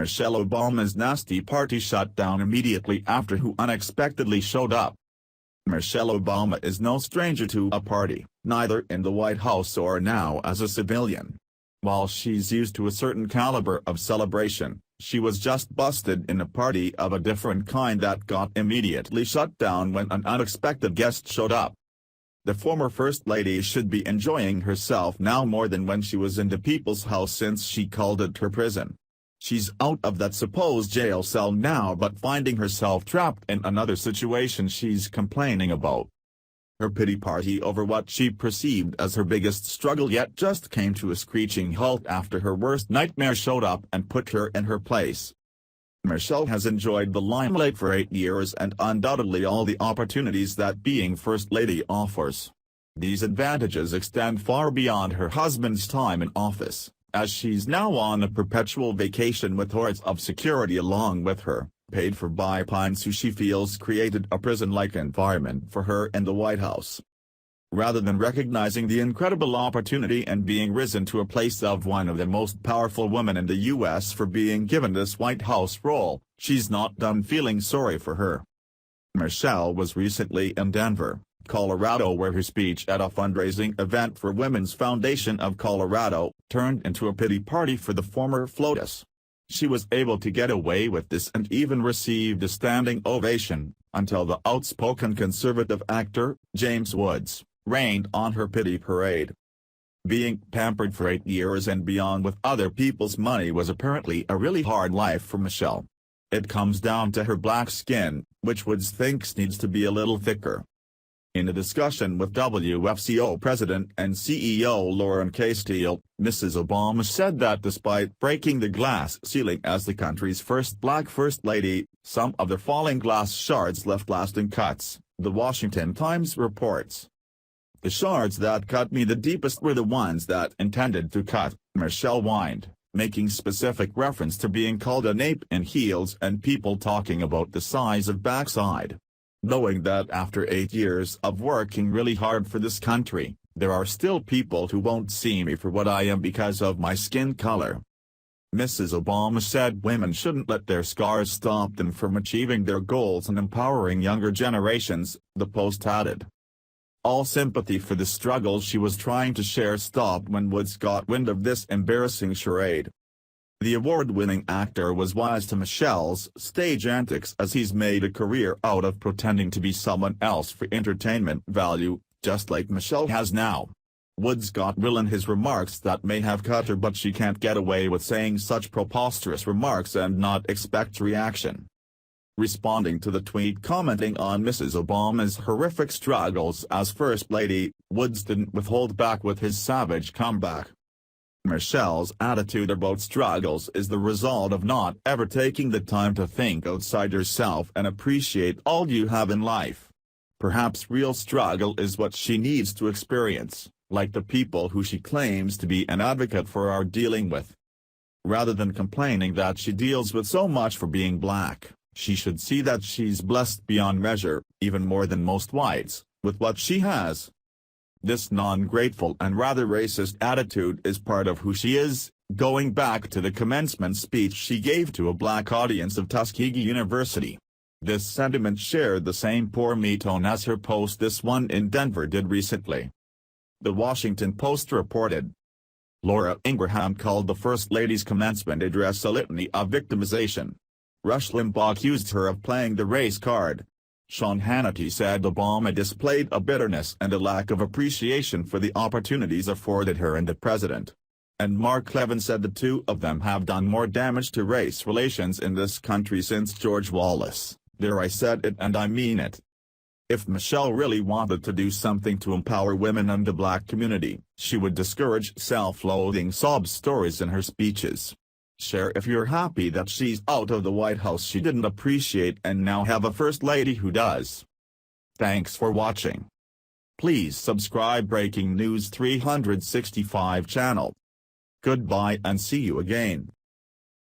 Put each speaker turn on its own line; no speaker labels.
Michelle Obama's nasty party shut down immediately after who unexpectedly showed up. Michelle Obama is no stranger to a party, neither in the White House or now as a civilian. While she's used to a certain caliber of celebration, she was just busted in a party of a different kind that got immediately shut down when an unexpected guest showed up. The former First Lady should be enjoying herself now more than when she was in the People's House, since she called it her prison. She's out of that supposed jail cell now, but finding herself trapped in another situation she's complaining about. Her pity party over what she perceived as her biggest struggle yet just came to a screeching halt after her worst nightmare showed up and put her in her place. Michelle has enjoyed the limelight for 8 years and undoubtedly all the opportunities that being First Lady offers. These advantages extend far beyond her husband's time in office, as she's now on a perpetual vacation with hordes of security along with her, paid for by Pines, who she feels created a prison-like environment for her in the White House. Rather than recognizing the incredible opportunity and being risen to a place of one of the most powerful women in the U.S. for being given this White House role, she's not done feeling sorry for her. Michelle was recently in Denver, Colorado, where her speech at a fundraising event for Women's Foundation of Colorado turned into a pity party for the former FLOTUS. She was able to get away with this and even received a standing ovation, until the outspoken conservative actor, James Woods, rained on her pity parade. Being pampered for 8 years and beyond with other people's money was apparently a really hard life for Michelle. It comes down to her black skin, which Woods thinks needs to be a little thicker. In a discussion with WFCO President and CEO Lauren Castile, Mrs. Obama said that despite breaking the glass ceiling as the country's first black First Lady, some of the falling glass shards left lasting cuts, The Washington Times reports. The shards that cut me the deepest were the ones that intended to cut, Michelle whined, making specific reference to being called an ape in heels and people talking about the size of backside. Knowing that after 8 years of working really hard for this country, there are still people who won't see me for what I am because of my skin color. Mrs. Obama said women shouldn't let their scars stop them from achieving their goals and empowering younger generations, the Post added. All sympathy for the struggle she was trying to share stopped when Woods got wind of this embarrassing charade. The award-winning actor was wise to Michelle's stage antics, as he's made a career out of pretending to be someone else for entertainment value, just like Michelle has now. Woods got real in his remarks that may have cut her, but she can't get away with saying such preposterous remarks and not expect reaction. Responding to the tweet commenting on Mrs. Obama's horrific struggles as First Lady, Woods didn't withhold back with his savage comeback. Michelle's attitude about struggles is the result of not ever taking the time to think outside yourself and appreciate all you have in life. Perhaps real struggle is what she needs to experience, like the people who she claims to be an advocate for are dealing with. Rather than complaining that she deals with so much for being black, she should see that she's blessed beyond measure, even more than most whites, with what she has. This non-grateful and rather racist attitude is part of who she is, going back to the commencement speech she gave to a black audience of Tuskegee University. This sentiment shared the same poor me tone as her post this one in Denver did recently. The Washington Post reported. Laura Ingraham called the First Lady's commencement address a litany of victimization. Rush Limbaugh accused her of playing the race card. Sean Hannity said Obama displayed a bitterness and a lack of appreciation for the opportunities afforded her and the president. And Mark Levin said the two of them have done more damage to race relations in this country since George Wallace. There, I said it and I mean it. If Michelle really wanted to do something to empower women and the black community, she would discourage self-loathing sob stories in her speeches. Share if you're happy that she's out of the White House she didn't appreciate and now have a First Lady who does. Thanks for watching. Please subscribe Breaking News 365 channel. Goodbye and see you again.